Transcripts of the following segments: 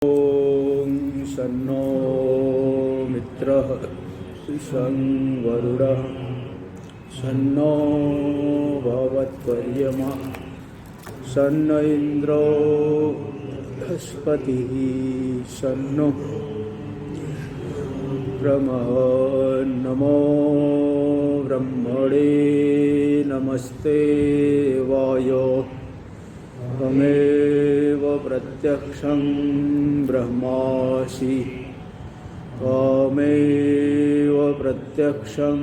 ॐ शन्नो मित्रः शं वरुणः शन्नो भवत्वर्यमा शन्न इन्द्रो बृहस्पतिः शन्नो ब्रह्मः नमो ब्रह्मणे नमस्ते वायो त्वमेव प्रत्यक्षं ब्रह्मासि त्वमेव प्रत्यक्षं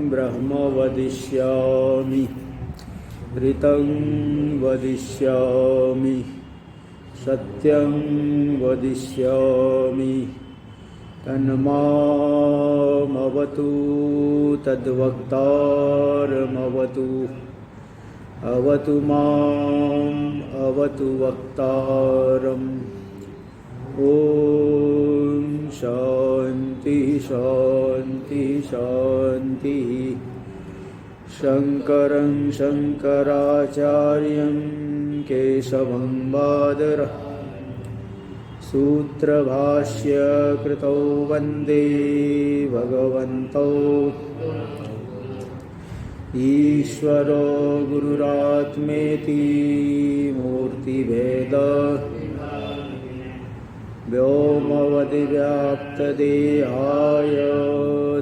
ब्रह्म वदिष्यामि ऋतं वदिष्यामि सत्यं वदिष्यामि तन्मामवतु तद्वक्तारमवतु अवतु माम् अवतु वक्तारम्। ॐ शान्ति शान्ति शान्तिः। शङ्करं शङ्कराचार्यं केशवं बादरायणं सूत्रभाष्य कृतौ वन्दे भगवन्तौ ईश्वरो गुरुरात्मेति मूर्तिभेद व्योमवद्व्याप्तदेहाय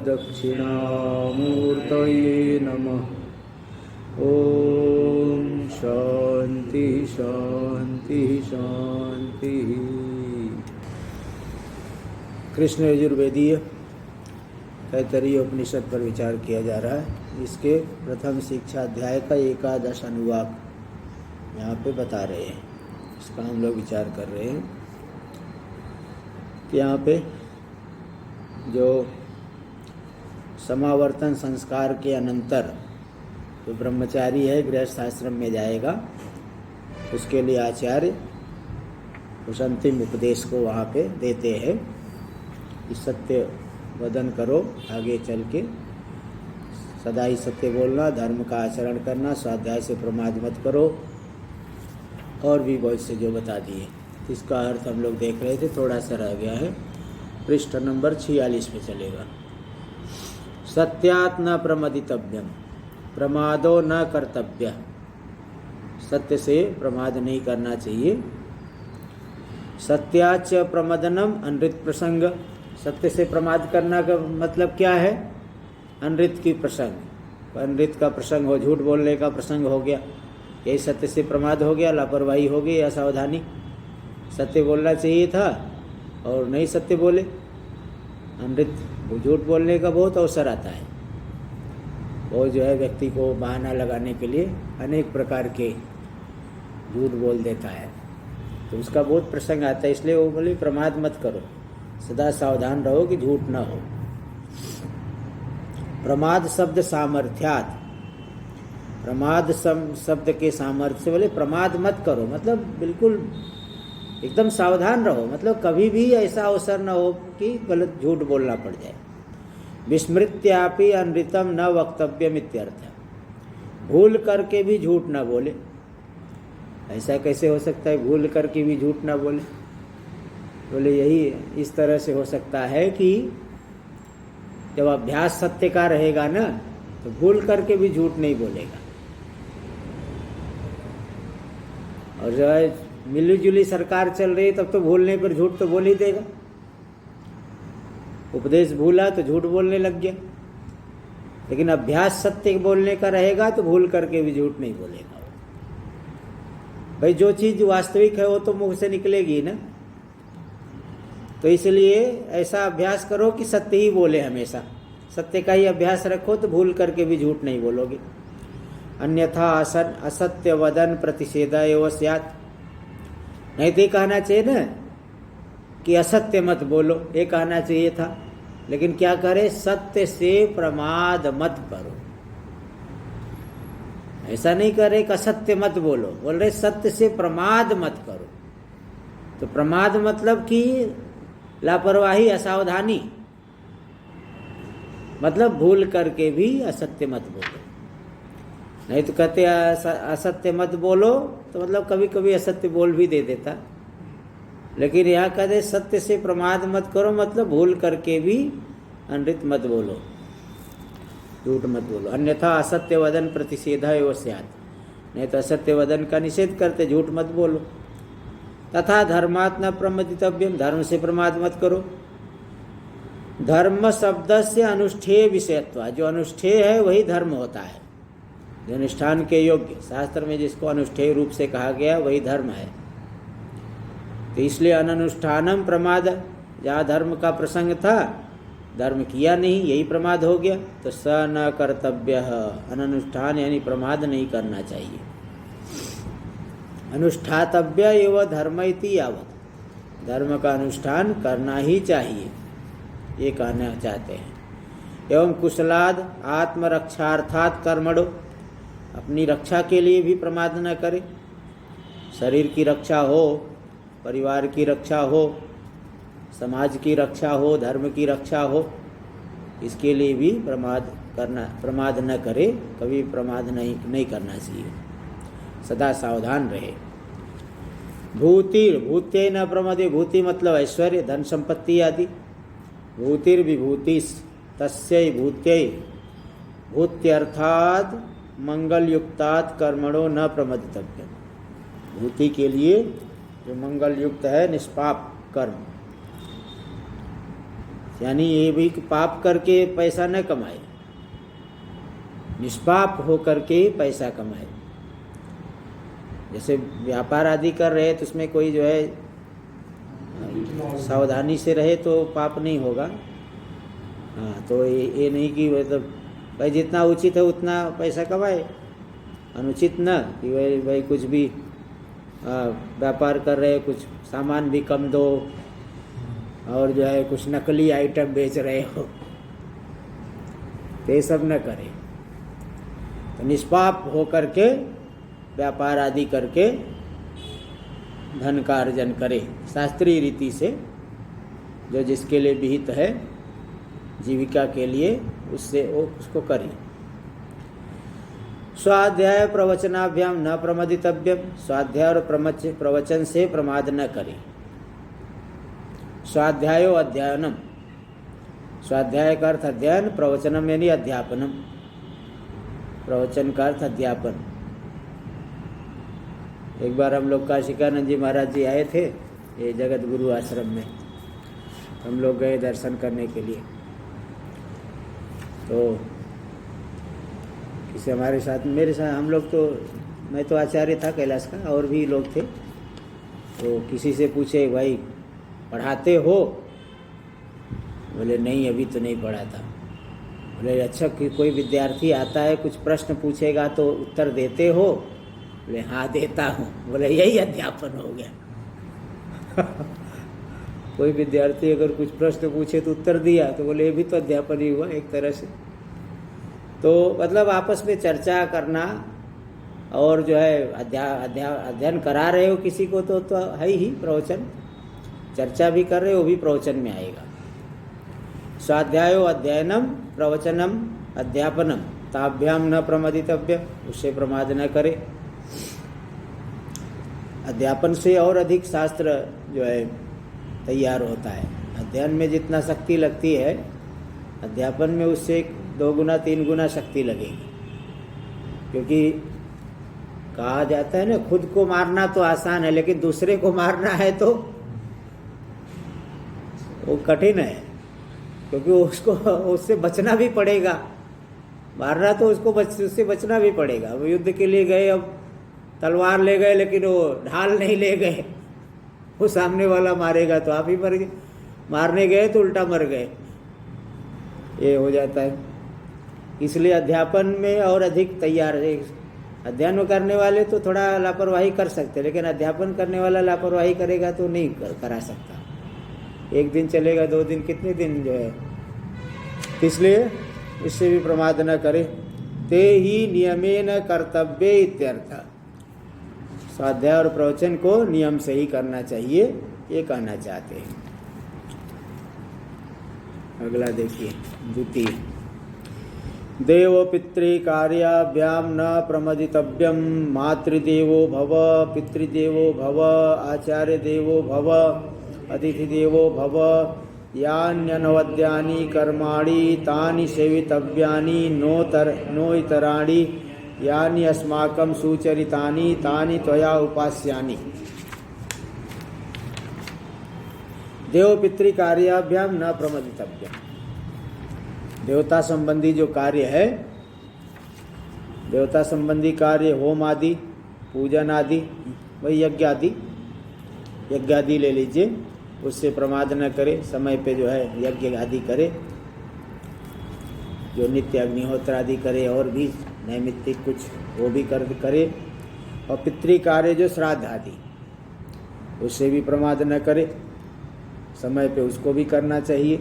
दक्षिणामूर्तये नमः। ॐ शान्ति शान्ति शान्तिः। कृष्ण यजुर्वेदीय तैत्तरीय उपनिषद पर विचार किया जा रहा है। इसके प्रथम शिक्षा अध्याय का 11 अनुवाक यहाँ पे बता रहे हैं। इसका हम लोग विचार कर रहे हैं कि यहाँ पे जो समावर्तन संस्कार के अनंतर जो ब्रह्मचारी है गृहस्थ आश्रम में जाएगा, उसके लिए आचार्य उस अंतिम उपदेश को वहाँ पे देते हैं कि सत्य वदन करो, आगे चल के सदा ही सत्य बोलना, धर्म का आचरण करना, स्वाध्याय से प्रमाद मत करो, और भी बहुत से जो बता दिए। इसका अर्थ हम लोग देख रहे थे, थोड़ा सा रह गया है। पृष्ठ नंबर 46 पे चलेगा। सत्यात् न प्रमदितव्यम प्रमादो न कर्तव्य। सत्य से प्रमाद नहीं करना चाहिए। सत्याच प्रमदनम अनृत प्रसंग। सत्य से प्रमाद करना का मतलब क्या है? अनृत की प्रसंग, अनृत का प्रसंग हो, झूठ बोलने का प्रसंग हो गया, यही सत्य से प्रमाद हो गया, लापरवाही हो गई, असावधानी। सत्य बोलना चाहिए था और नहीं सत्य बोले। अनृत झूठ बोलने का बहुत अवसर आता है। वो जो है व्यक्ति को बहाना लगाने के लिए अनेक प्रकार के झूठ बोल देता है, तो उसका बहुत प्रसंग आता है। इसलिए वो बोले प्रमाद मत करो, सदा सावधान रहो कि झूठ न हो। प्रमाद शब्द सामर्थ्यात, प्रमाद शब्द के सामर्थ्य से बोले प्रमाद मत करो, मतलब बिल्कुल एकदम सावधान रहो, मतलब कभी भी ऐसा अवसर न हो कि गलत झूठ बोलना पड़ जाए। विस्मृत्यापि अनृतम न वक्तव्यम इत्यर्थ। भूल करके भी झूठ न बोले। ऐसा कैसे हो सकता है भूल करके भी झूठ न बोले? बोले यही इस तरह से हो सकता है कि जब अभ्यास सत्य का रहेगा ना, तो भूल करके भी झूठ नहीं बोलेगा। और जो है मिली जुली सरकार चल रही है, तब तो भूलने पर झूठ तो बोल ही देगा। उपदेश भूला तो झूठ बोलने लग गया। लेकिन अभ्यास सत्य बोलने का रहेगा तो भूल करके भी झूठ नहीं बोलेगा। भाई जो चीज वास्तविक है वो तो मुंह से निकलेगी ना, तो इसलिए ऐसा अभ्यास करो कि सत्य ही बोले, हमेशा सत्य का ही अभ्यास रखो, तो भूल करके भी झूठ नहीं बोलोगे। अन्यथा असत्य वदन प्रतिषेधा एवं स्यात्। नहीं तो कहना चाहिए ना कि असत्य मत बोलो, ये कहना चाहिए था। लेकिन क्या करे? सत्य से प्रमाद मत करो। ऐसा नहीं करे कि असत्य मत बोलो, बोल रहे सत्य से प्रमाद मत करो। तो प्रमाद मतलब कि लापरवाही, असावधानी, मतलब भूल करके भी असत्य मत बोलो। नहीं तो कहते असत्य मत बोलो, तो मतलब कभी कभी असत्य बोल भी दे देता। लेकिन यहाँ कहते सत्य से प्रमाद मत करो, मतलब भूल करके भी अनृत मत बोलो, झूठ मत बोलो। अन्यथा असत्य वदन प्रतिषेध एवं स्यात्, नहीं तो असत्य वदन का निषेध करते, झूठ मत बोलो। तथा धर्मात् न प्रमदितव्यम, धर्म से प्रमाद मत करो। धर्म शब्द से अनुष्ठेय विषयत्व, जो अनुष्ठेय है वही धर्म होता है, जो अनुष्ठान के योग्य, शास्त्र में जिसको अनुष्ठेय रूप से कहा गया वही धर्म है। तो इसलिए अनुष्ठानम प्रमाद, जहाँ धर्म का प्रसंग था धर्म किया नहीं, यही प्रमाद हो गया। तो स न कर्तव्य, अनुष्ठान यानी प्रमाद नहीं करना चाहिए। अनुष्ठातव्य एवं धर्म इति यावत, धर्म का अनुष्ठान करना ही चाहिए, ये कहना चाहते हैं। एवं कुशलाद आत्मरक्षार्थात् कर्मणो, अपनी रक्षा के लिए भी प्रमाद न करे। शरीर की रक्षा हो, परिवार की रक्षा हो, समाज की रक्षा हो, धर्म की रक्षा हो, इसके लिए भी प्रमाद न करे, कभी प्रमाद नहीं करना चाहिए, सदा सावधान रहे। भूतिर भूत्यै न प्रमदे, भूति मतलब ऐश्वर्य, धन संपत्ति आदि। भूतिर विभूतिस् तस्यै भूत्यै, भूत्यर्थात् मंगल युक्तात् कर्मणो न प्रमदितव्य, भूति के लिए जो मंगल युक्त है निष्पाप कर्म, यानी ये भी पाप करके पैसा न कमाए, निष्पाप हो करके पैसा कमाए। जैसे व्यापार आदि कर रहे तो उसमें कोई जो है सावधानी से रहे तो पाप नहीं होगा। हाँ, तो ये नहीं कि मतलब भाई जितना उचित है उतना पैसा कमाए, अनुचित न कि भाई कुछ भी व्यापार कर रहे, कुछ सामान भी कम दो और जो है कुछ नकली आइटम बेच रहे हो, तो ये सब न करें। तो निष्पाप हो करके व्यापार आदि करके धन का अर्जन करे, शास्त्रीय रीति से, जो जिसके लिए विहित है जीविका के लिए, उससे वो उसको करे। स्वाध्याय प्रवचनाभ्याम न प्रमदितव्यम, स्वाध्याय और प्रवचन से प्रमाद न करे। स्वाध्यायो अध्ययनम, स्वाध्याय का अर्थ अध्ययन, प्रवचनम यानी अध्यापनम, प्रवचन का अर्थ अध्यापन। एक बार हम लोग काशिकानंद जी महाराज जी आए थे ये जगत गुरु आश्रम में, हम लोग गए दर्शन करने के लिए। तो किसी हमारे साथ, मेरे साथ हम लोग तो, मैं तो आचार्य था कैलाश का, और भी लोग थे। तो किसी से पूछे भाई पढ़ाते हो? बोले नहीं अभी तो नहीं पढ़ाता। बोले अच्छा कि कोई विद्यार्थी आता है कुछ प्रश्न पूछेगा तो उत्तर देते हो? बोले हाँ देता हूँ। बोले यही अध्यापन हो गया। कोई विद्यार्थी अगर कुछ प्रश्न पूछे तो उत्तर दिया तो बोले ये भी तो अध्यापन ही हुआ एक तरह से। तो मतलब आपस में चर्चा करना और जो है अध्ययन करा रहे हो किसी को तो है ही प्रवचन, चर्चा भी कर रहे हो भी प्रवचन में आएगा। स्वाध्यायो अध्ययनम प्रवचनम अध्यापनम ताभ्याम न प्रमदितव्य, उससे प्रमाद न करे। अध्यापन से और अधिक शास्त्र जो है तैयार होता है। अध्ययन में जितना शक्ति लगती है अध्यापन में उससे 2 गुना 3 गुना शक्ति लगेगी। क्योंकि कहा जाता है ना, खुद को मारना तो आसान है लेकिन दूसरे को मारना है तो वो कठिन है, क्योंकि उसको उससे बचना भी पड़ेगा। मारना तो उससे बचना भी पड़ेगा। वो युद्ध के लिए गए, अब तलवार ले गए लेकिन वो ढाल नहीं ले गए, वो सामने वाला मारेगा तो आप ही मर गए, मारने गए तो उल्टा मर गए, ये हो जाता है। इसलिए अध्यापन में और अधिक तैयार है। अध्ययन करने वाले तो थोड़ा लापरवाही कर सकते, लेकिन अध्यापन करने वाला लापरवाही करेगा तो नहीं करा सकता। 1 दिन चलेगा, 2 दिन, कितने दिन जो है। इसलिए इससे भी प्रमाद न करे। ते ही नियमेन कर्तव्य इत्यर्थ, स्वाध्याय और प्रवचन को नियम से ही करना चाहिए, ये कहना चाहते हैं। अगला देखिए, द्वितीय देव पितृकार्याभ्यां न प्रमदितव्यं। मातृदेवो भव, पितृदेवो भव, आचार्य देवो भव, अतिथि देवो भव। यान्यनवद्यानि कर्माणि तानि सेवितव्यानि नो इतराणि। यानि अस्माकं सुचरितानि तानि त्वया उपास्यानि। देव पितृकार्याभ्यां न प्रमदितव्यम्। देवता संबंधी जो कार्य है, देवता संबंधी कार्य, होम आदि, पूजन आदि, वही यज्ञ आदि ले लीजिए, उससे प्रमाद न करे। समय पे जो है यज्ञ आदि करे, जो नित्य अग्निहोत्र आदि करे, और भी नैमित्तिक कुछ वो भी करे। और पितृ कार्य जो श्राद्ध आदि, उससे भी प्रमाद न करे, समय पे उसको भी करना चाहिए।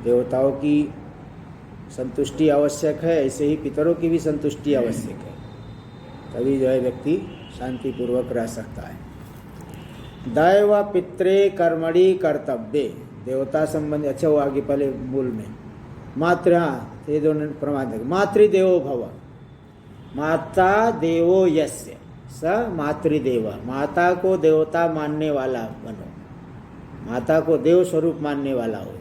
देवताओं की संतुष्टि आवश्यक है, ऐसे ही पितरों की भी संतुष्टि आवश्यक है, तभी जो है व्यक्ति शांतिपूर्वक रह सकता है। दैव पित्रे कर्मणि कर्तव्ये, देवता संबंधी, अच्छा वो आगे पहले मूल में मातृ, हाँ ये दोनों प्रमाण है। मातृदेवो भव, माता देवो यस्य स मातृदेव, माता को देवता मानने वाला बनो, माता को देव स्वरूप मानने वाला हो जाओ।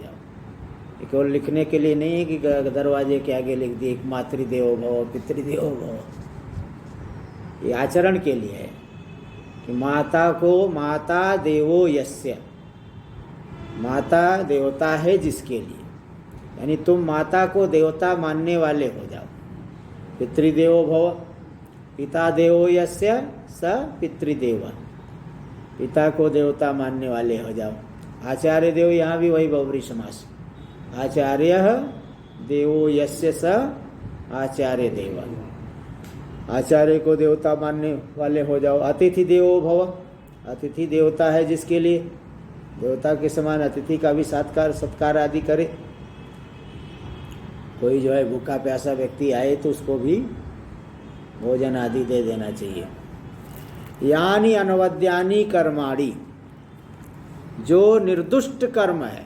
केवल लिखने के लिए नहीं है कि दरवाजे के आगे लिख दिए मातृदेवो भव, पितृदेवो भव, ये आचरण के लिए है कि माता को, माता देवो यस्य, माता देवता है जिसके लिए, यानी तुम माता को देवता मानने वाले हो जाओ। पितृदेवो भव, पिता देवो यस्य स पितृदेव, पिता को देवता मानने वाले हो जाओ। आचार्य देव, यहाँ भी वही बहुब्री समास, आचार्य देवो यस्य स आचार्य देव, आचार्य को देवता मानने वाले हो जाओ। अतिथि देवो भव, अतिथि देवता है जिसके लिए, देवता के समान अतिथि का भी सत्कार आदि करे। कोई जो है भूखा प्यासा व्यक्ति आए तो उसको भी भोजन आदि दे देना चाहिए। यानी अनवद्यानि कर्माणि, जो निर्दुष्ट कर्म है,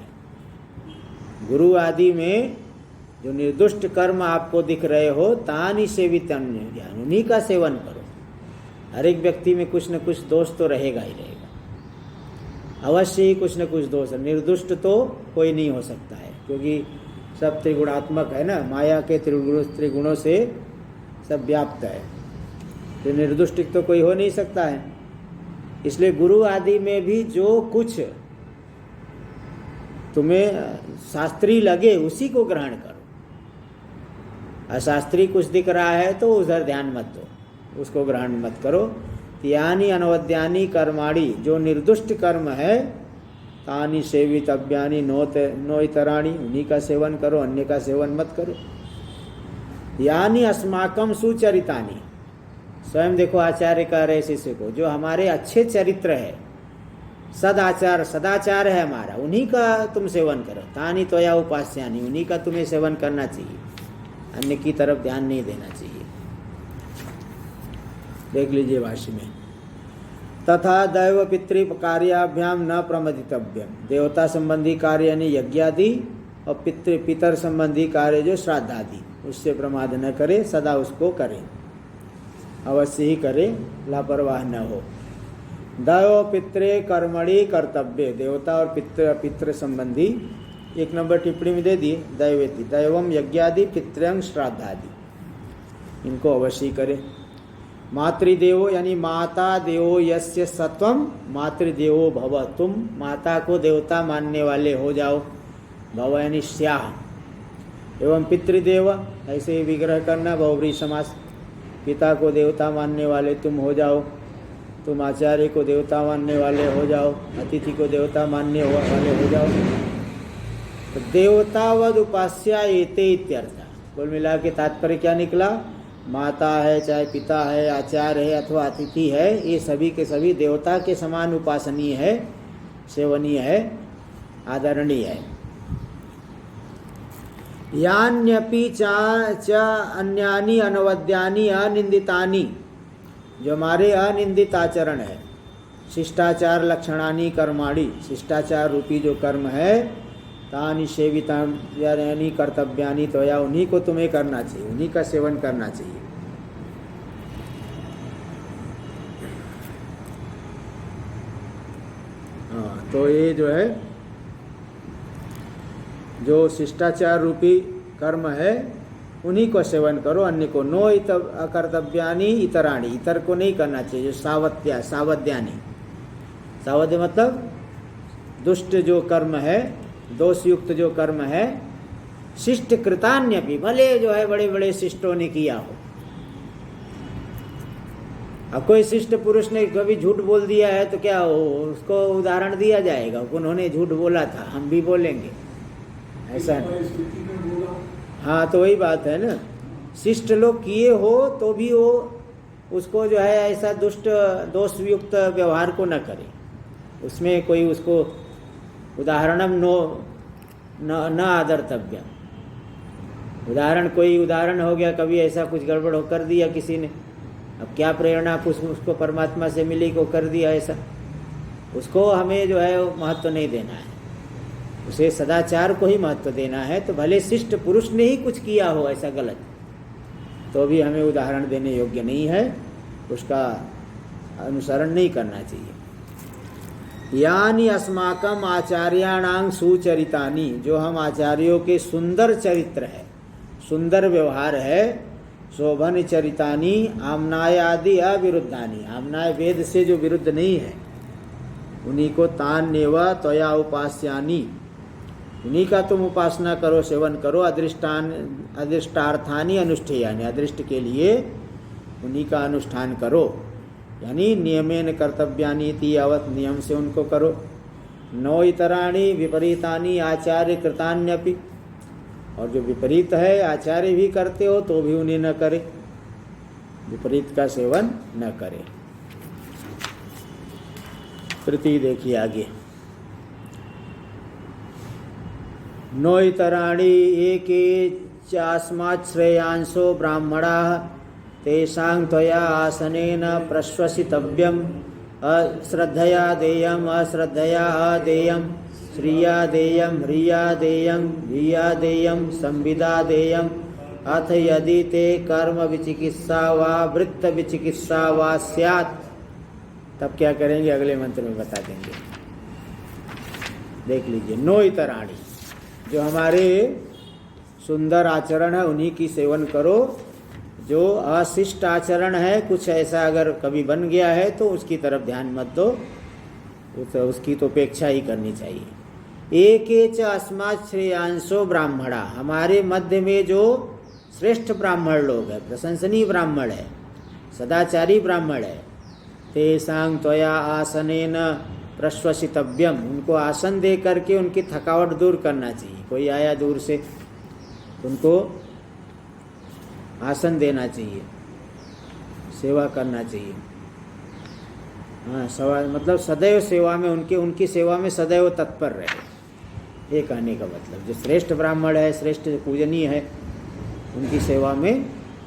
गुरु आदि में जो निर्दुष्ट कर्म आपको दिख रहे हो, तानि सेवितम्, उन्हीं का सेवन करो। हर एक व्यक्ति में कुछ न कुछ दोष तो रहेगा ही रहेगा, अवश्य ही कुछ न कुछ दोष है। निर्दुष्ट तो कोई नहीं हो सकता है, क्योंकि सब त्रिगुणात्मक है ना, माया के त्रिगुणों से सब व्याप्त है, तो निर्दुष्ट तो कोई हो नहीं सकता है। इसलिए गुरु आदि में भी जो कुछ तुम्हें शास्त्री लगे उसी को ग्रहण करो। अशास्त्री कुछ दिख रहा है तो उधर ध्यान मत दो, उसको ग्रहण मत करो। यानी अनवद्यानि कर्माणि, जो निर्दुष्ट कर्म है, तानि सेवितव्यानि नो इतराणि, उन्हीं का सेवन करो, अन्य का सेवन मत करो। यानी अस्माकं सुचरितानि, स्वयं देखो आचार्य कह रहे शिष्य को, जो हमारे अच्छे चरित्र है, सदाचार है हमारा, उन्हीं का तुम सेवन करो। तानि त्वया उपास्यानि, उन्हीं का तुम्हें सेवन करना चाहिए, अन्य की तरफ ध्यान नहीं देना चाहिए। देख लीजिए भाष्य में, तथा दैव पितृ कार्याभ्याम न प्रमदितव्यम, देवता संबंधी कार्य यानी यज्ञादि, और पितर संबंधी कार्य जो श्राद्ध आदि, उससे प्रमाद न करे, सदा उसको करे, अवश्य ही करे, लापरवाह न हो। दैव पितृ कर्मणि कर्तव्य, देवता और पितृ संबंधी 1 नंबर टिप्पणी में दे दिए, दैवेति दैवम यज्ञादि पितृंग श्राद्धादि, इनको अवश्य करे। मातृदेवो यानी माता देवो यस्य सत्वम मातृदेवो भव, तुम माता को देवता मानने वाले हो जाओ, भव यानी स्याह। एवं पितृदेव, ऐसे ही विग्रह करना, बहुव्रीहि समास, पिता को देवता मानने वाले तुम हो जाओ, तुम आचार्य को देवता मानने वाले हो जाओ, अतिथि को देवता मानने वाले हो जाओ। तो देवतावद उपास्या एते इत्यर्थ, कुल मिला के तात्पर्य क्या निकला? माता है, चाहे पिता है, आचार्य है अथवा अतिथि है, ये सभी के सभी देवता के समान उपासनीय है, सेवनीय है, आदरणीय है। यान्यपि च अन्यानि अनवद्यानि अनिंदितानि, जो हमारे अनिंदित आचरण है, शिष्टाचार लक्षणानि कर्माणि, शिष्टाचार रूपी जो कर्म है, तानि सेवितानि कर्तव्यानि त्वया, उन्हीं को तुम्हें करना चाहिए, उन्हीं का सेवन करना चाहिए। हाँ, तो ये जो है जो शिष्टाचार रूपी कर्म है उन्हीं को सेवन करो, अन्य को नो अकर्तव्यानि इतराणि, इतर को नहीं करना चाहिए। जो सावध्यानि, सावध्य मतलब दुष्ट जो कर्म है, दोषयुक्त जो कर्म है, शिष्ट कृतान्य भी, भले जो है बड़े बड़े शिष्टों ने किया हो। अब कोई शिष्ट पुरुष ने कभी झूठ बोल दिया है तो क्या हो, उसको उदाहरण दिया जाएगा, उन्होंने झूठ बोला था, हम भी बोलेंगे, ऐसा नहीं। हाँ, तो वही बात है ना, शिष्ट लोग किए हो तो भी वो उसको जो है ऐसा दुष्ट दोषयुक्त व्यवहार को न करे, उसमें कोई उसको उदाहरणम न आदर्तव्य। उदाहरण कोई उदाहरण हो गया, कभी ऐसा कुछ गड़बड़ हो कर दिया किसी ने, अब क्या प्रेरणा कुछ उसको परमात्मा से मिली को कर दिया ऐसा, उसको हमें जो है महत्व नहीं देना है, उसे सदाचार को ही महत्व देना है। तो भले शिष्ट पुरुष ने ही कुछ किया हो ऐसा गलत, तो भी हमें उदाहरण देने योग्य नहीं है, उसका अनुसरण नहीं करना चाहिए। यानी अस्माकम आचार्याणां सुचरितानि, जो हम आचार्यों के सुंदर चरित्र है, सुंदर व्यवहार है, शोभन चरितानि आमनाय आदि अविरुद्धानि, आमनाय वेद से जो विरुद्ध नहीं है, उन्हीं को तान्येव त्वया उपास्यानि, उन्हीं का तुम उपासना करो, सेवन करो। अदृष्टार्थानि अनुष्ठेयानि, अदृष्ट के लिए उन्हीं का अनुष्ठान करो, यानी नियमेन कर्तव्यानि इति यावत, नियम से उनको करो। नो इतराणि विपरीतानि आचार्य कृतान्यपि, और जो विपरीत है आचार्य भी करते हो तो भी उन्हें न करे, विपरीत का सेवन न करे। कृति देखिए आगे, नो इतराणि एके चास्मात् श्रेयांसो ब्राह्मणाः तेषां त्वया आसनेन प्रश्वसितव्यम्, अश्रद्धया देयम् अश्रद्धया अदेयम्, श्रिया देयम् ह्रिया देयम् भिया देयम् संविदा देयम्, अथ यदि ते कर्म विचिकित्सा वा वृत्त विचिकित्सा वा स्यात्, तब क्या करेंगे अगले मंत्र में बता देंगे। देख लीजिए, नो इतराणि, जो हमारे सुंदर आचरण है उन्हीं की सेवन करो, जो अशिष्ट आचरण है कुछ ऐसा अगर कभी बन गया है तो उसकी तरफ ध्यान मत दो, उसकी तो उपेक्षा ही करनी चाहिए। एक अस्मात् श्रेयांसो ब्राह्मणा, हमारे मध्य में जो श्रेष्ठ ब्राह्मण लोग हैं, प्रशंसनीय ब्राह्मण है, सदाचारी ब्राह्मण है, तेषां त्वया आसनेन प्रश्वसितव्यम, उनको आसन दे करके उनकी थकावट दूर करना चाहिए। कोई आया दूर से, उनको आसन देना चाहिए, सेवा करना चाहिए। हाँ, मतलब सदैव सेवा में उनकी सेवा में सदैव तत्पर रहे, ये कहने का मतलब। जो श्रेष्ठ ब्राह्मण है, श्रेष्ठ पूजनीय है, उनकी सेवा में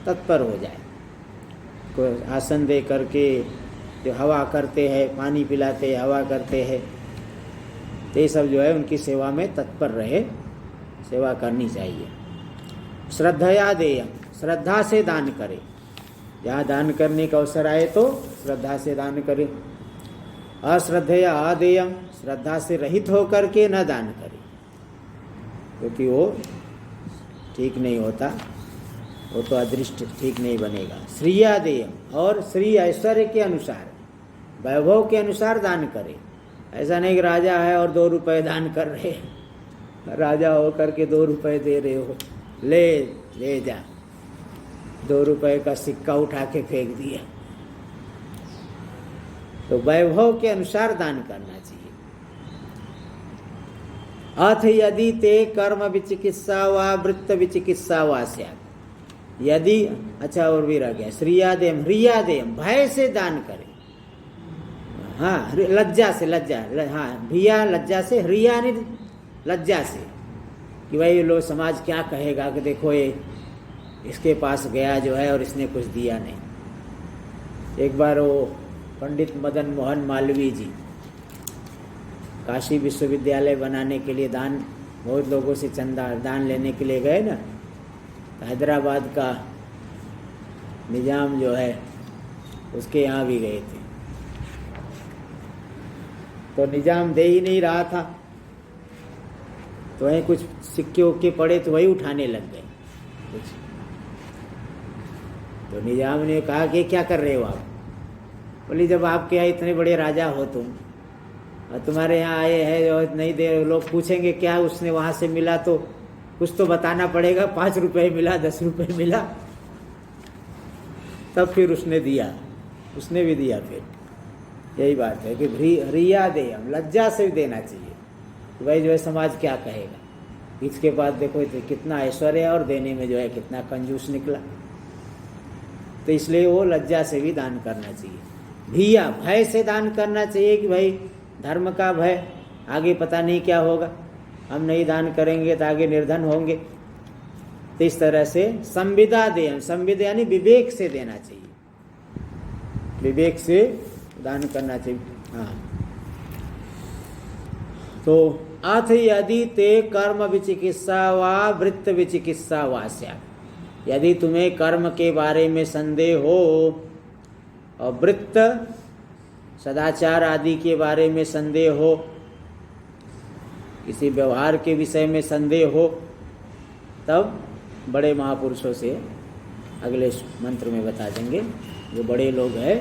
तत्पर हो जाए। कोई आसन दे करके जो हवा करते हैं, पानी पिलाते, हवा करते हैं, ये सब जो है उनकी सेवा में तत्पर रहे, सेवा करनी चाहिए। श्रद्धया देयम, श्रद्धा से दान करे, जहाँ दान करने का अवसर आए तो श्रद्धा से दान करे। अश्रद्धया अदेयम, श्रद्धा से रहित होकर के न दान करे, क्योंकि वो ठीक नहीं होता, वो तो अदृष्ट ठीक नहीं बनेगा। श्रिया देयम, और श्री ऐश्वर्य के अनुसार, वैभव के अनुसार दान करे। ऐसा नहीं कि राजा है और 2 रुपए दान कर रहे, राजा हो करके 2 रुपए दे रहे हो, ले जा, 2 रुपए का सिक्का उठा के फेंक दिया। तो वैभव के अनुसार दान करना चाहिए। अथ यदि ते कर्म विचिकित्सा वा वृत्त विचिकित्सा वा स्यात्, यदि, अच्छा और भी रह गया, श्रियादेम ह्रियादेम, भय से दान करे। हाँ, लज्जा से, हाँ, भिया लज्जा से, ह्रिया नहीं लज्जा से, कि भाई लोग समाज क्या कहेगा कि देखो ये इसके पास गया जो है और इसने कुछ दिया नहीं। एक बार वो पंडित मदन मोहन मालवीय जी काशी विश्वविद्यालय बनाने के लिए दान बहुत लोगों से चंदा दान लेने के लिए गए ना, तो हैदराबाद का निजाम जो है उसके यहाँ भी गए थे, तो निजाम दे ही नहीं रहा था, तो वहीं कुछ सिक्के उक्के पड़े तो वही उठाने लग गए कुछ। तो निजाम ने कहा कि क्या कर रहे हो आप? बोली जब आपके यहाँ इतने बड़े राजा हो तुम, और तुम्हारे यहाँ आए हैं और नहीं दे, लोग पूछेंगे क्या उसने वहाँ से मिला, तो कुछ तो बताना पड़ेगा, 5 रुपए मिला, 10 रुपए मिला। तब फिर उसने दिया, उसने भी दिया। फिर यही बात है कि रिया दे, हम लज्जा से भी देना चाहिए कि भाई जो है समाज क्या कहेगा, इसके बाद देखो तो कितना ऐश्वर्य है और देने में जो है कितना कंजूस निकला। तो इसलिए वो लज्जा से भी दान करना चाहिए, भिया भय से दान करना चाहिए कि भाई धर्म का भय, आगे पता नहीं क्या होगा, हम नहीं दान करेंगे तो आगे निर्धन होंगे। तो इस तरह से संविदा दे, संविदा यानी विवेक से देना चाहिए, विवेक से दान करना चाहिए। हाँ, तो अथ यदि ते कर्म विचिकित्सा वा वृत्त विचिकित्सा वास्या, यदि तुम्हें कर्म के बारे में संदेह हो और वृत्त सदाचार आदि के बारे में संदेह हो, किसी व्यवहार के विषय में संदेह हो, तब बड़े महापुरुषों से अगले मंत्र में बता देंगे, जो बड़े लोग हैं,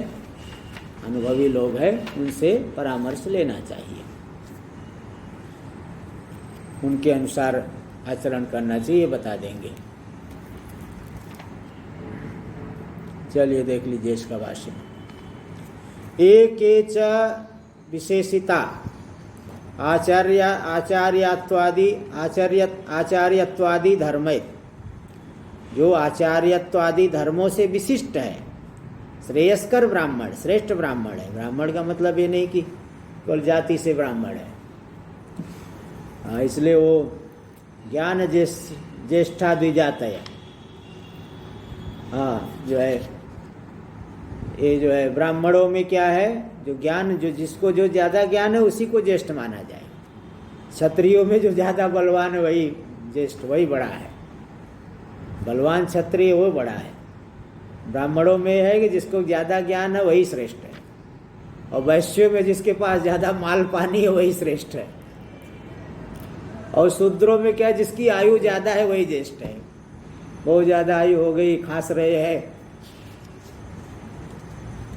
अनुभवी लोग हैं, उनसे परामर्श लेना चाहिए, उनके अनुसार आचरण करना चाहिए, बता देंगे। चलिए देख लीजिए इसका भाष्य। एकेच विशेषिता आचार्यत्वादि धर्मे, जो आचार्यत्वादि धर्मों से विशिष्ट है, श्रेयस्कर ब्राह्मण, श्रेष्ठ ब्राह्मण है। ब्राह्मण का मतलब ये नहीं कि कुल जाति से ब्राह्मण है, इसलिए वो ज्ञान ज्येष्ठा द्विजातय, हाँ जो है ये जो है ब्राह्मणों में क्या है, जो ज्ञान, जो जिसको जो ज़्यादा ज्ञान है उसी को ज्येष्ठ माना जाए। क्षत्रियों में जो ज़्यादा बलवान है वही ज्येष्ठ, वही बड़ा है, बलवान क्षत्रिय वो बड़ा है। ब्राह्मणों में है कि जिसको ज़्यादा ज्ञान है वही श्रेष्ठ है, और वैश्यों में जिसके पास ज़्यादा माल पानी है वही श्रेष्ठ है, और शूद्रों में क्या, जिसकी आयु ज़्यादा है वही ज्येष्ठ है। बहुत ज़्यादा आयु हो गई, खांस रहे हैं,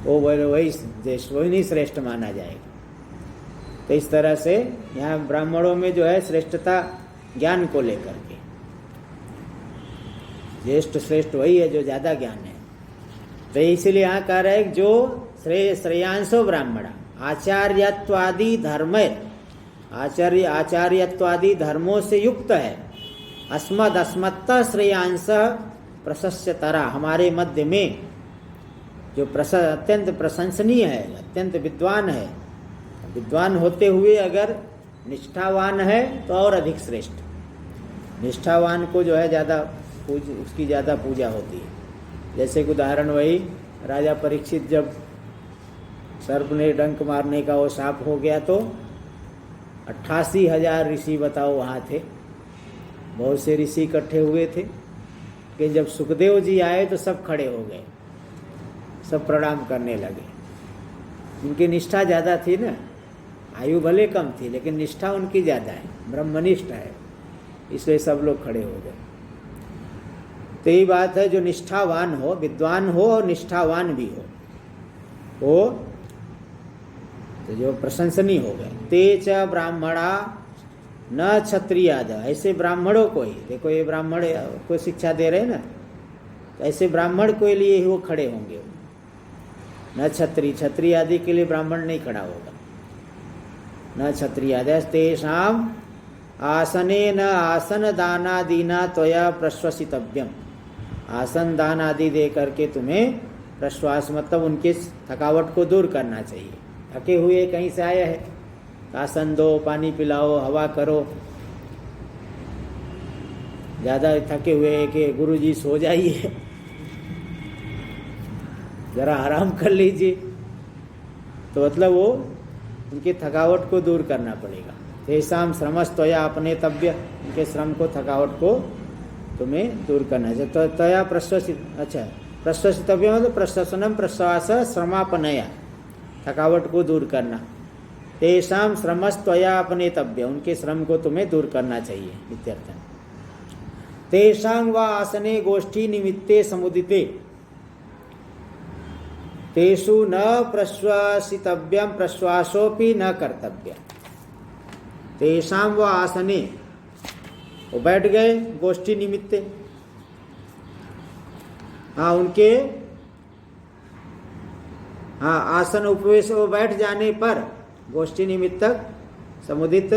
वो वही ज्येष्ठ, वही नहीं श्रेष्ठ माना जाएगा। तो इस तरह से यहाँ ब्राह्मणों में जो है श्रेष्ठता ज्ञान को लेकर के, ज्येष्ठ श्रेष्ठ वही है जो ज़्यादा ज्ञान है। तो इसीलिए यहाँ कह रहे हैं जो श्रेयांसो ब्राह्मण आचार्यत्वादि धर्म, आचार्यत्वादि धर्मों से युक्त है, अस्मत्त श्रेयांस प्रशस्यतरा, हमारे मध्य में जो अत्यंत प्रशंसनीय है, अत्यंत विद्वान है, विद्वान होते हुए अगर निष्ठावान है तो और अधिक श्रेष्ठ। निष्ठावान को जो है ज़्यादा उसकी ज़्यादा पूजा होती है। जैसे कि उदाहरण वही राजा परीक्षित, जब सर्प ने डंक मारने का वो साप हो गया तो 88,000 ऋषि बताओ वहाँ थे, बहुत से ऋषि इकट्ठे हुए थे। कि जब सुखदेव जी आए तो सब खड़े हो गए, सब प्रणाम करने लगे। उनकी निष्ठा ज़्यादा थी ना, आयु भले कम थी लेकिन निष्ठा उनकी ज़्यादा है, ब्रह्मनिष्ठ है, इसलिए सब लोग खड़े हो गए। तो यही बात है, जो निष्ठावान हो, विद्वान हो और निष्ठावान भी हो, वो तो जो प्रशंसनीय हो गए। तेज ब्राह्मणा न क्षत्रियाद, ऐसे ब्राह्मणों को ही, देखो ये ब्राह्मण को शिक्षा दे रहे हैं ना, तो ऐसे ब्राह्मण के लिए ही वो खड़े होंगे, न क्षत्रिय आदि के लिए ब्राह्मण नहीं खड़ा होगा। न क्षत्रियाद तेषाम आसने न आसन दानादीना त्वया प्रश्वसितव्यम, आसन दान आदि दे करके तुम्हें प्रश्वास, मतलब उनके थकावट को दूर करना चाहिए। थके हुए कहीं से आए हैं, आसन दो, पानी पिलाओ, हवा करो। ज़्यादा थके हुए कि गुरुजी सो जाइए, ज़रा आराम कर लीजिए, तो मतलब वो उनकी थकावट को दूर करना पड़ेगा। तेषाम श्रमस्तया अपने तव्य, उनके श्रम को, थकावट को तुम्हें दूर करना है। तो तया प्रश्वसित, अच्छा प्रश्वसितव्य मतलब प्रश्वसनम प्रश्वास श्रमापनया, थकावट को दूर करना। तेषाम श्रमस्त्वया अपनेतव्य, उनके श्रम को तुम्हें दूर करना चाहिए इत्यर्थ। तेषां वा आसने गोष्ठी निमित्ते समुदिते तेषु न प्रश्वासितव्यम प्रश्वासोपि न कर्तव्यम। तेषां वा आसने, वो बैठ गए गोष्ठी निमित्ते, हाँ उनके, हाँ आसन उपवेश, वो बैठ जाने पर गोष्ठी निमित्तक समुदित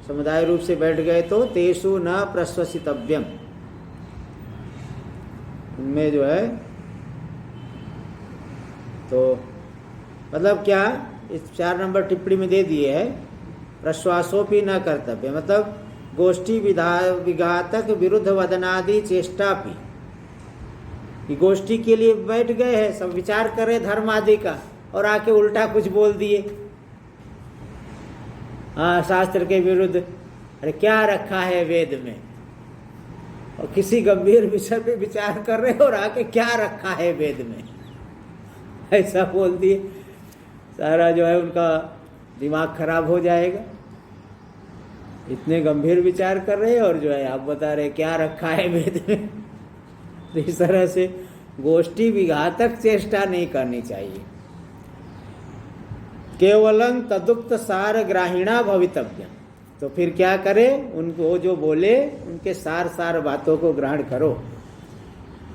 समुदाय रूप से बैठ गए तो तेषु न प्रश्वसितव्यम, उनमें जो है तो मतलब क्या, इस 4 नंबर टिप्पणी में दे दिए है, प्रश्वासोपि न कर्तव्य मतलब गोष्ठी विघातक विरुद्ध वदनादि चेष्टापि, कि गोष्ठी के लिए बैठ गए हैं, सब विचार कर रहे धर्म आदि का, और आके उल्टा कुछ बोल दिए, हाँ शास्त्र के विरुद्ध, अरे क्या रखा है वेद में, और किसी गंभीर विषय पे विचार कर रहे और आके क्या रखा है वेद में, ऐसा बोल दिए, सारा जो है उनका दिमाग खराब हो जाएगा। इतने गंभीर विचार कर रहे और जो है आप बता रहे क्या रखा है वेद में। तो इस तरह से गोष्ठी विघातक चेष्टा नहीं करनी चाहिए। केवलं तदुक्त सार ग्राहीणा भवितव्यम, तो फिर क्या करें, उनको जो बोले उनके सार बातों को ग्रहण करो,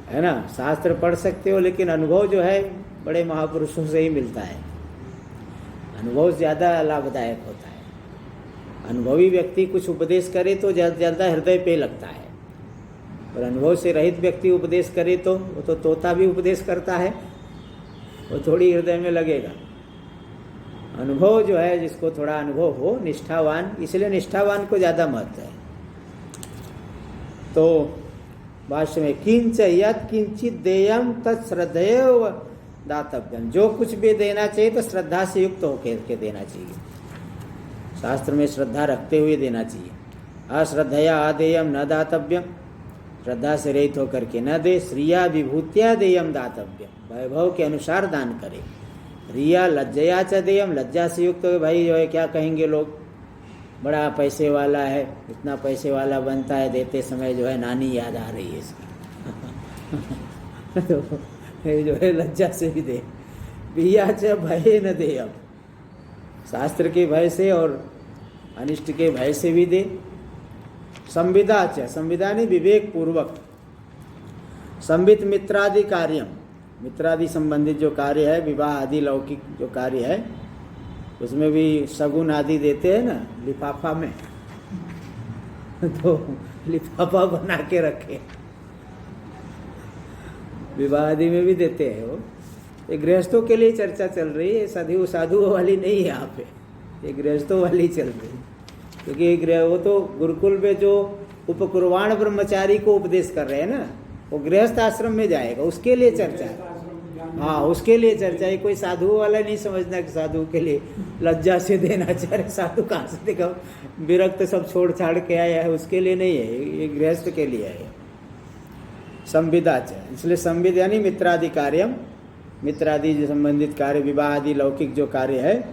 है ना। शास्त्र पढ़ सकते हो लेकिन अनुभव जो है बड़े महापुरुषों से ही मिलता है, अनुभव ज़्यादा लाभदायक होता है। अनुभवी व्यक्ति कुछ उपदेश करे तो ज़्यादा हृदय पे लगता है, और अनुभव से रहित व्यक्ति उपदेश करे तो वो तो तोता भी उपदेश करता है, वो थोड़ी हृदय में लगेगा। अनुभव जो है, जिसको थोड़ा अनुभव हो, निष्ठावान, इसलिए निष्ठावान को ज़्यादा महत्व है। तो भाष्य में किंच यत् किंचित देयम तत्श्रद्धेव दातव्यम, जो कुछ भी देना चाहिए तो श्रद्धा से युक्त होकर के देना चाहिए, शास्त्र में श्रद्धा रखते हुए देना चाहिए। अश्रद्धया आदेयम न दातव्यम, श्रद्धा से रहित होकर के न दे। श्रिया विभूतिया देयम दातव्यम, वैभव के अनुसार दान करे। रिया लज्जया च देयम, लज्जा से युक्त हो, भाई जो है क्या कहेंगे लोग, बड़ा पैसे वाला है, इतना पैसे वाला बनता है, देते समय जो है नानी याद आ रही है इसकी। तो ये जो है लज्जा से भी दे। बिया च भय न देयम, शास्त्र के भय से और अनिष्ट के भय से भी दे। संविदा च, संविदा ने विवेक पूर्वक। संवित मित्रादि कार्यम, मित्रादि संबंधित जो कार्य है, विवाह आदि लौकिक जो कार्य है, उसमें भी शगुन आदि देते हैं ना लिफाफा में, तो लिफाफा बना के रखे, विवाह आदि में भी देते हैं वो। ये गृहस्थों के लिए चर्चा चल रही है, साधुओं वाली नहीं है यहाँ पे, ये गृहस्थों वाली चल रही है। क्योंकि वो तो गुरुकुल में जो उपकुर्वाण ब्रह्मचारी को उपदेश कर रहे हैं ना, वो गृहस्थ आश्रम में जाएगा, उसके लिए चर्चा है। हाँ, उसके लिए चर्चा है, कोई साधु वाला नहीं समझना कि साधु के लिए लज्जा से देना चाहिए। साधु कहाँ से देखा, विरक्त सब छोड़ छाड़ के आया है, उसके लिए नहीं है, ये गृहस्थ के लिए है। संविदा च, इसलिए संविद यानी मित्रादि कार्यम, मित्रादि जो संबंधित कार्य, विवाह आदि लौकिक जो कार्य है,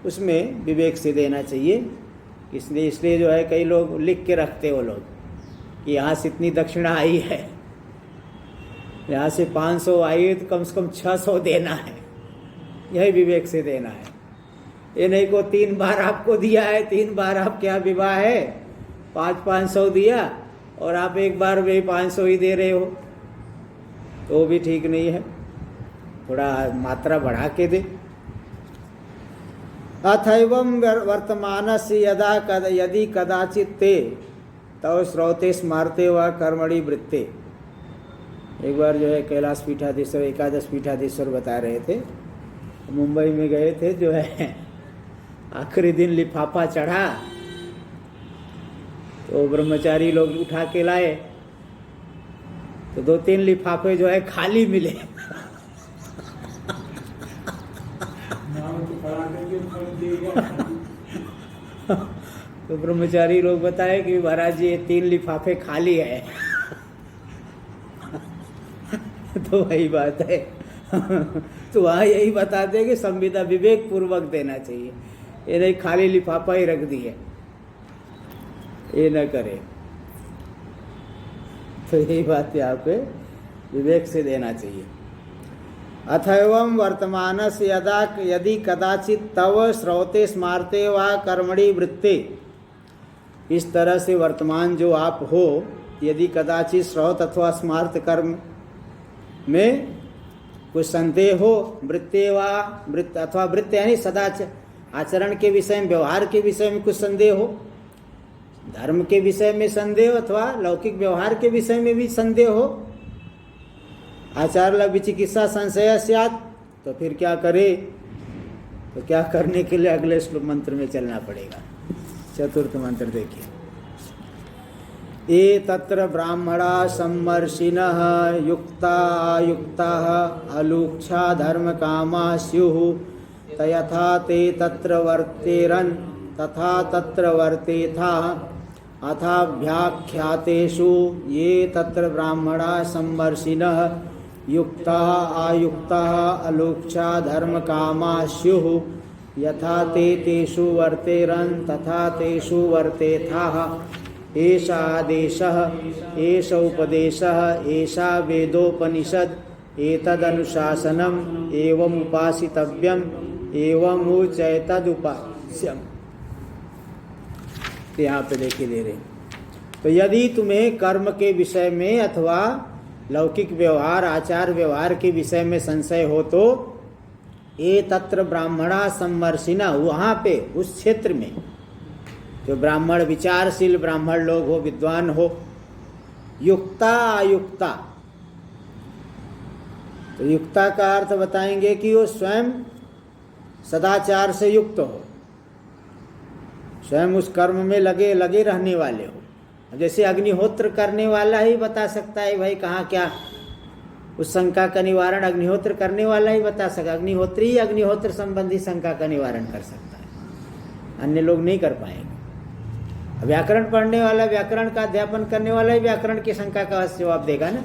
उसमें विवेक से देना चाहिए। इसलिए जो है कई लोग लिख के रखते वो लोग कि यहाँ से इतनी दक्षिणा आई है, यहाँ से 500 आई है तो कम से कम 600 देना है, यही विवेक से देना है। ये नहीं को 3 बार आपको दिया है, 3 बार आपके यहाँ विवाह है, 500 दिया और आप एक बार भी 500 ही दे रहे हो, तो वो भी ठीक नहीं है, थोड़ा मात्रा बढ़ा के दे। अथैवं वर्तमानस्य यदि कदाचित ते तव श्रौते स्मारते व कर्मणि वृत्ते। एक बार जो है कैलाश पीठाधीश्वर, एकादश पीठाधीश्वर बता रहे थे, मुंबई में गए थे, जो है आखिरी दिन लिफाफा चढ़ा तो ब्रह्मचारी लोग उठा के लाए, तो 2-3 लिफाफे जो है खाली मिले। तो ब्रह्मचारी लोग बताए कि महाराज जी ये 3 लिफाफे खाली है। तो वही बात है। तो वहाँ यही बताते कि संविदा विवेक पूर्वक देना चाहिए, ये नहीं खाली लिफाफा ही रख दिए, ये न करे। तो यही बात यहाँ पे विवेक से देना चाहिए। अथैवं वर्तमानस्य यदि कदाचित तव श्रौते स्मारते वा कर्मणि वृत्ते, इस तरह से वर्तमान जो आप हो, यदि कदाचित श्रौत अथवा स्मार्त कर्म में कुछ संदेह हो, वृत्ते वा वृत्त अथवा वृत्त यानी आचरण के विषय में, व्यवहार के विषय में कुछ संदेह हो, धर्म के विषय में संदेह अथवा लौकिक व्यवहार के विषय में भी संदेह हो, आचार्य विचिकित्सा संशय स्यात्, तो फिर क्या करे? तो क्या करने के लिए अगले श्लोक मंत्र में चलना पड़ेगा। चतुर्थ मंत्र देखिए। ये तत्र ब्राह्मणा सम्मर्षिणः युक्ता आयुक्ताः अलुक्षा धर्म कामा स्युः तयथा ते तत्र वर्तेरन् तथा तत्र वर्तेथा अथाभ्याख्यातेषु ये तत्र ब्राह्मणा सम्मर्षिणः युक्ताः आयुक्ताः अलुक्षा धर्म कामा स्युः यथा ते तेषु वर्तेरन् तथा तेषु वर्तेथाः एषा आदेशः एष उपदेशः एषा वेदोपनिषद एतदनुशासनम् एवम् उपासितव्यम् एवम् उच्येतदुपास्यम्। तो यहाँ पे देखिए दे रहे। तो यदि तुम्हें कर्म के विषय में अथवा लौकिक व्यवहार आचार व्यवहार के विषय में संशय हो तो ये तत्र ब्राह्मणा सम्मर्षिणा, वहाँ पे उस क्षेत्र में जो ब्राह्मण विचारशील ब्राह्मण लोग हो, विद्वान हो, युक्ता आयुक्ता। तो युक्ता का अर्थ बताएंगे कि वो स्वयं सदाचार से युक्त हो, स्वयं उस कर्म में लगे रहने वाले हो। जैसे अग्निहोत्र करने वाला ही बता सकता है भाई कहाँ क्या, उस शंका का निवारण अग्निहोत्र करने वाला ही बता सकता। अग्निहोत्री ही अग्निहोत्र संबंधी शंका का निवारण कर सकता है, अन्य लोग नहीं कर पाएंगे। व्याकरण पढ़ने वाला, व्याकरण का अध्यापन करने वाला ही व्याकरण की शंका का जवाब देगा ना।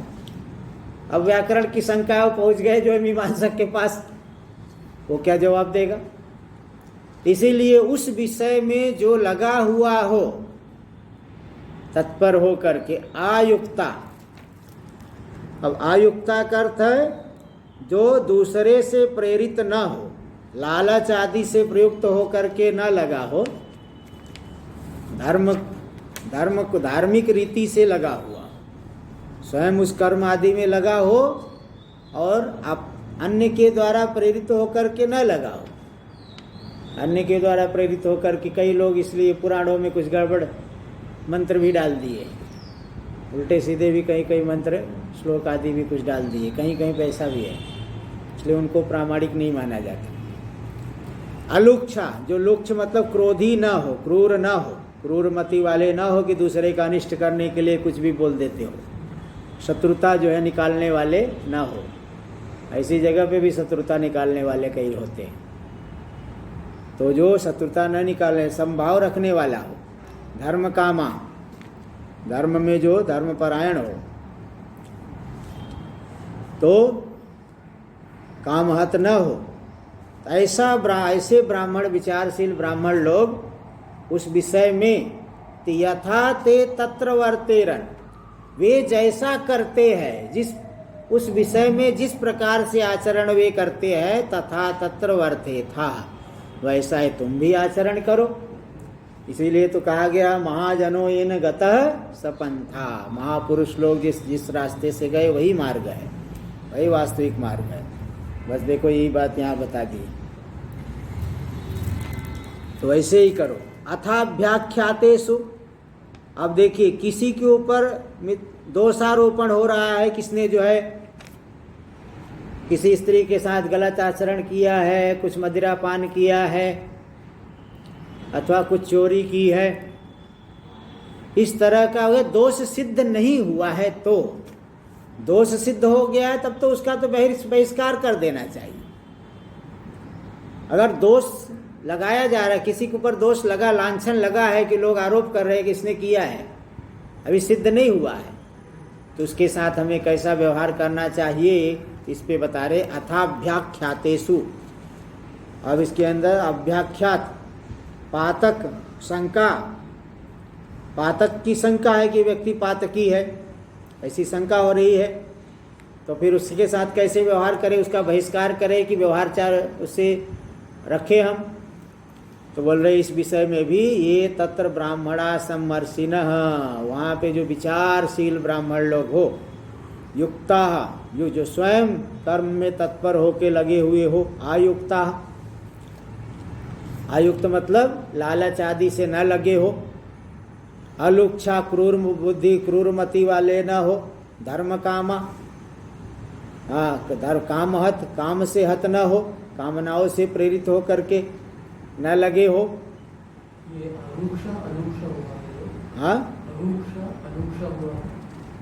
अब व्याकरण की शंका पहुंच गए जो मीमांसक के पास, वो क्या जवाब देगा? इसीलिए उस विषय में जो लगा हुआ हो, तत्पर हो करके आयुक्ता। अब आयुक्ता का अर्थ है जो दूसरे से प्रेरित न हो, लालच आदि से प्रयुक्त हो करके न लगा हो, धार्मिक रीति से लगा हुआ, स्वयं उस कर्म आदि में लगा हो और आप अन्य के द्वारा प्रेरित होकर के न लगा हो। अन्य के द्वारा प्रेरित होकर के कई लोग इसलिए पुराणों में कुछ गड़बड़ मंत्र भी डाल दिए, उल्टे सीधे भी कई मंत्र श्लोक आदि भी कुछ डाल दिए, कहीं पैसा भी है, इसलिए उनको प्रामाणिक नहीं माना जाता। अलुक्षा, जो लुक्ष मतलब क्रोधी ना हो, क्रूर ना हो, क्रूरमति वाले ना हो कि दूसरे का अनिष्ट करने के लिए कुछ भी बोल देते हो, शत्रुता जो है निकालने वाले ना हो। ऐसी जगह पे भी शत्रुता निकालने वाले कई होते हैं, तो जो शत्रुता न निकाले, संभाव रखने वाला हो, धर्म कामा, धर्म में जो धर्मपरायण हो, तो कामहत न हो, ऐसे ब्राह्मण विचारशील ब्राह्मण लोग उस विषय में यथा ते तत्र वर्तेरन, वे जैसा करते हैं, जिस उस विषय में जिस प्रकार से आचरण वे करते हैं, तथा तत्र वर्तेथा, वैसा ही तुम भी आचरण करो। इसीलिए तो कहा गया महाजनो येन गतः सपंथा, महापुरुष लोग जिस रास्ते से गए वही मार्ग है, वही वास्तविक मार्ग है। बस देखो यही बात यहाँ बता दी, तो वैसे ही करो। अथाभ्याख्यातेषु, अब देखिए किसी के ऊपर दोषारोपण हो रहा है, किसने जो है किसी स्त्री के साथ गलत आचरण किया है, कुछ मदिरा पान किया है अथवा कुछ चोरी की है, इस तरह का अगर दोष सिद्ध नहीं हुआ है, तो दोष सिद्ध हो गया है तब तो उसका तो बहिष्कार कर देना चाहिए। अगर दोष लगाया जा रहा है, किसी के ऊपर दोष लगा, लांछन लगा है कि लोग आरोप कर रहे हैं कि इसने किया है, अभी सिद्ध नहीं हुआ है, तो उसके साथ हमें कैसा व्यवहार करना चाहिए इस पे बता रहे। अथाभ्याख्यातेषु, अब इसके अंदर अभ्याख्यात पातक शंका, पातक की शंका है कि व्यक्ति पातकी है, ऐसी शंका हो रही है, तो फिर उसके साथ कैसे व्यवहार करें, उसका बहिष्कार करें कि व्यवहारचार उससे रखें हम। तो बोल रहे इस विषय में भी ये तत्र ब्राह्मणा सम्मर्षिणः, वहाँ पे जो विचारशील ब्राह्मण लोग हो, युक्ता, जो स्वयं कर्म में तत्पर होके लगे हुए हो, आयुक्ता, आयुक्त मतलब लालच आदि से न लगे हो, अलुच्छा क्रूर बुद्धि क्रूरमति वाले न हो, धर्म कामा, काम हत, काम से हत न हो, कामनाओं से प्रेरित हो करके न लगे हो। ये अनुक्षा हुआ। हाँ अनुक्षा हुआ।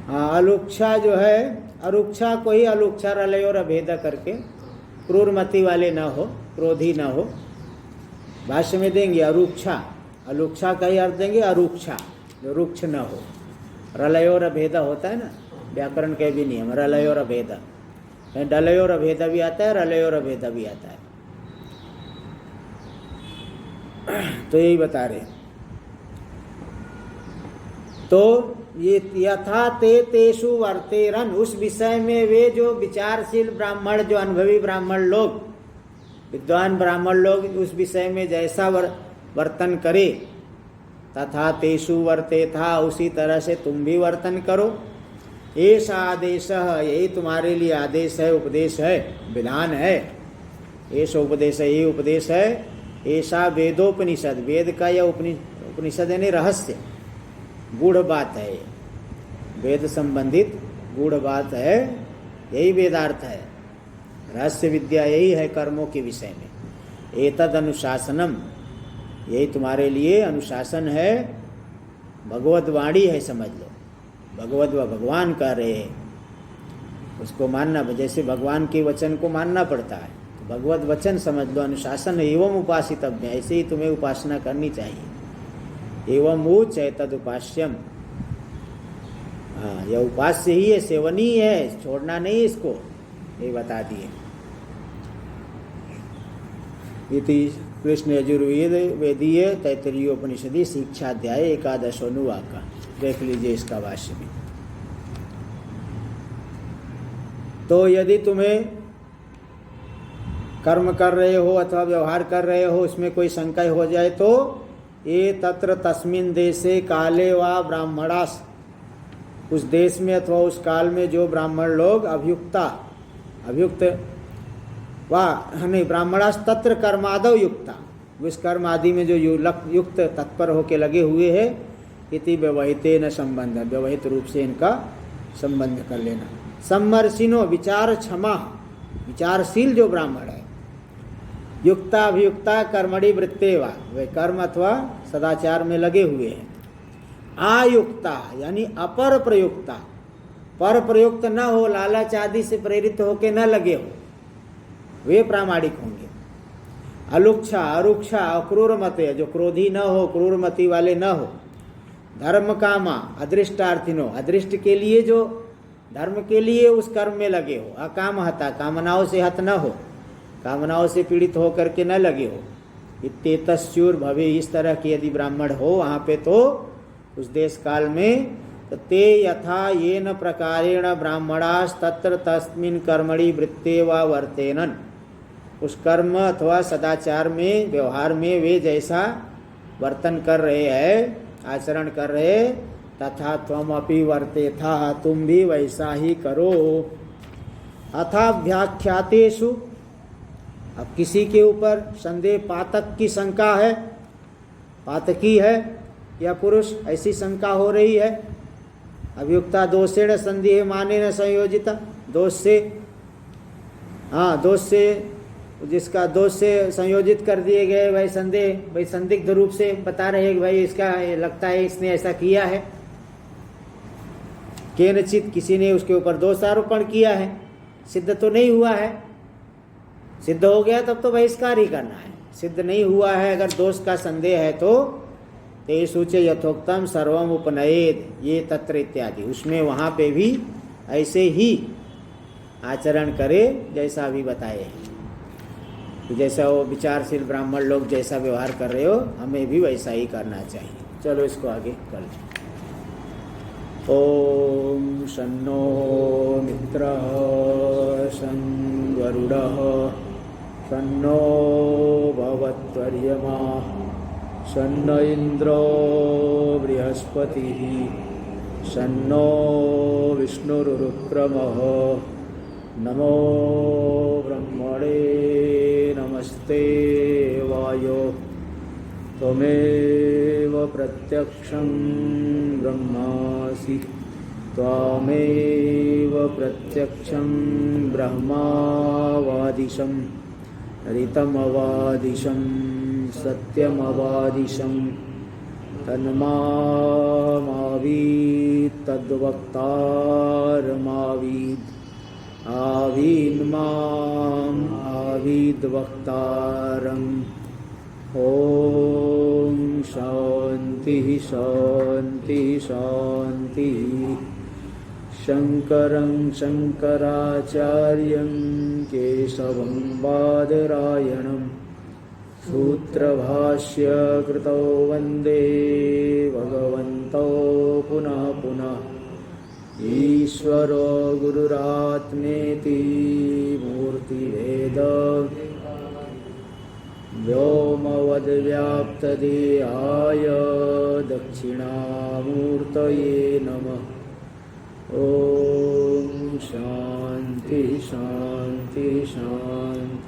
हाँ, अलुक्षा जो है, अरुक्षा को ही अलुक्षा रलय और अभेद करके, क्रूरमति वाले न हो, क्रोधी न हो। भाष्य में देंगे अरुक्षा, अलुक्षा का ही अर्थ देंगे अरुक्षा, जो रुक्ष न हो। रलय और अभेद होता है ना, व्याकरण के भी नियम, रलय और अभेद, डलय और अभेद भी आता है, रलय और अभेद भी आता है। तो यही बता रहे। तो ये यथा ते तेषु वर्तेरन, उस विषय में वे जो विचारशील ब्राह्मण, जो अनुभवी ब्राह्मण लोग, विद्वान ब्राह्मण लोग उस विषय में जैसा वर्तन करे, तथा तेषु वर्ते था, उसी तरह से तुम भी वर्तन करो। ऐसा आदेश, यही तुम्हारे लिए आदेश है, उपदेश है, विधान है। ऐसा उपदेश है, ये उपदेश है। ऐसा वेदोपनिषद, वेद का यह उपनिषद यानी रहस्य, गूढ़ बात है, वेद संबंधित गूढ़ बात है, यही वेदार्थ है, रहस्य विद्या यही है कर्मों के विषय में। एतद अनुशासनम, यही तुम्हारे लिए अनुशासन है, भगवद वाणी है, समझ लो, भगवद व भगवान कह रहे हैं, उसको मानना, जैसे भगवान के वचन को मानना पड़ता है, तो भगवद वचन समझ लो, अनुशासन एवं उपासितव्य, ऐसे ही तुम्हें उपासना करनी चाहिए। एवं ऊच है तद उपास्यम, हाँ, यह उपास्य ही है, सेवनीय है, छोड़ना नहीं इसको, ये बता दिए। इति कृष्ण यजुर्वेद वेदीय तैतरीयोपनिषदि शिक्षाध्याय 11 अनुवाक, देख लीजिए इसका भाष्य में। तो यदि तुम्हें कर्म कर रहे हो अथवा व्यवहार कर रहे हो, उसमें कोई शंका हो जाए, तो ये तत्र तस्मिन् देशे काले वा ब्राह्मणास, उस देश में अथवा उस काल में जो ब्राह्मण लोग अभियुक्ता, अभियुक्त वा नहीं, ब्राह्मणास तत्र कर्मादौ युक्ता, उस कर्म आदि में जो युक्त तत्पर होके लगे हुए हैं, इति व्यवहिते न संबंध, व्यवहित रूप से इनका संबंध कर लेना। सम्मर्षिनो, विचार क्षमा, विचारशील जो ब्राह्मण है, युक्ता अभियुक्ता कर्मणि वृत्ते वा, वे कर्म अथवा सदाचार में लगे हुए हैं। आयुक्ता यानी अपर प्रयुक्ता, पर प्रयुक्त न हो, लालच आदि से प्रेरित होके न लगे हो, वे प्रामाणिक होंगे। अलुक्षा, अरुक्षा, अक्रूरमते, जो क्रोधी न हो, क्रूरमति वाले न हो। धर्म कामा, अदृष्टार्थिनो, अदृष्ट के लिए, जो धर्म के लिए उस कर्म में लगे हो। अकाम हता, कामनाओं से हत न हो, कामनाओं से पीड़ित हो करके न लगे हो। इत्येतस्युर भवे, इस तरह के यदि ब्राह्मण हो वहाँ पे, तो उस देश काल में, तो ते यथा येन प्रकारेण ब्राह्मणास तत्र तस्मिन् कर्मणि वृत्ते वा वर्तेनन, उस कर्म अथवा सदाचार में, व्यवहार में वे जैसा वर्तन कर रहे हैं, आचरण कर रहे, तथा त्वमपि वर्तेथा, तुम भी वैसा ही करो। अथा व्याख्यातेषु, अब किसी के ऊपर संदेह, पातक की शंका है, पातकी है या पुरुष, ऐसी शंका हो रही है। अभियुक्ता दोषेण संदेह माने न संयोजिता, दोष से, हाँ, दोष से, जिसका दोष से संयोजित कर दिए गए, भाई संदेह, भाई संदिग्ध रूप से बता रहे हैं कि भाई इसका लगता है इसने ऐसा किया है। केनचित, किसी ने उसके ऊपर दोषारोपण किया है, सिद्ध तो नहीं हुआ है, सिद्ध हो गया तब तो बहिष्कार ही करना है, सिद्ध नहीं हुआ है, अगर दोष का संदेह है तो ते सूचे यथोक्तम सर्वम उपनयेद ये तत्र इत्यादि, उसमें वहाँ पे भी ऐसे ही आचरण करे जैसा अभी बताए कि जैसा वो विचारशील ब्राह्मण लोग जैसा व्यवहार कर रहे हो हमें भी वैसा ही करना चाहिए। चलो इसको आगे कर लें। ओम शन्नो मित्रः शं वरुणः शन्नो भवत्वर्यमा शन्न इन्द्रो बृहस्पतिः शन्नो विष्णुरुक्रमः नमो ब्रह्मणे नमस्ते वायो त्वमेव प्रत्यक्षं ब्रह्मासि त्वामेव प्रत्यक्षं ब्रह्मावादिशं ऋतमवादिशं सत्यमवादिशं तन्मावीत् तद्वक्तारमावीत् आवीन्माम् आवीद्वक्तारम्। ओम शांति शांति शांति। शंकरं शंकराचार्यं केशवं बादरायणं सूत्रभाष्य कृतौ वन्दे भगवन्तौ पुनः पुनः। ईश्वरो गुरुरात्मेति मूर्तिभेद व्योमवद्व्याप्तदेहाय दक्षिणामूर्तये नमः। ओम शांति शांति शांति।